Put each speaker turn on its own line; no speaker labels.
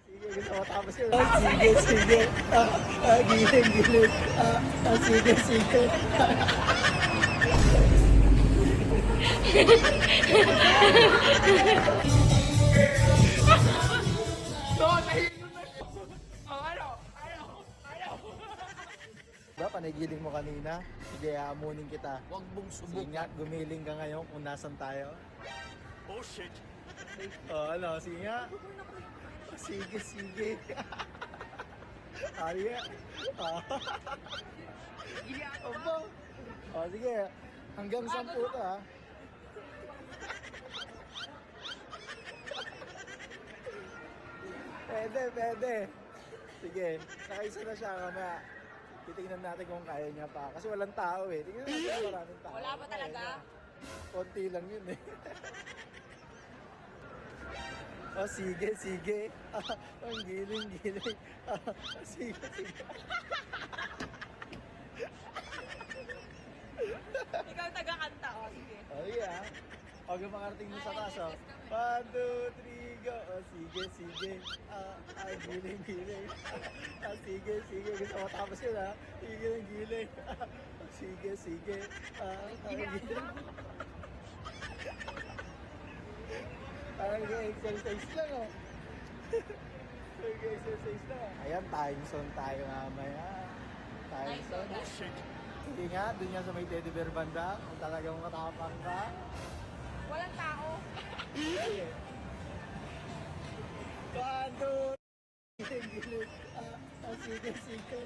Sige, gusto ko tapos yun. Sige, sige. Gilid, gilid. Sige, sige. Diba, panagiling mo kanina? Sige, amunin kita.
Huwag mong
Sige
subukan.
nga, gumiling ka ngayon kung nasan tayo.
Oh shit.
Ano, sige nga. Sige, sige. Ari nga. Opo. Sige. Hanggang 10 to, ha. Pwede, pwede. Sige, nakaisa na siya mamaya. Titingnan natin kung kaya niya pa. Kasi walang tao eh. Tingnan natin kung maraming tao.
Wala ba talaga?
Konti lang yun eh. Sige, sige. Ang giling, giling. Sige, sige.
Ikaw taga-kanta, o sige.
Sige ah. Huwag yung makarating mo sa taas, oh. 1, 2, 3, go. Sige, sige. Giling, giling. Sige, sige. Gusto ko tapos yun, ha. Giling, giling. Sige, sige. Giling. Parang nag-exercise lang, oh. Nag-exercise lang. Ayan, time zone tayo mamaya. Time zone.
Oh shit.
Hindi nga, dun nga sa may teddy bear banda. Kung talagang matapang ka.
Walang tao.
Sige. Bando! Gilid, gilid. Sige, sige.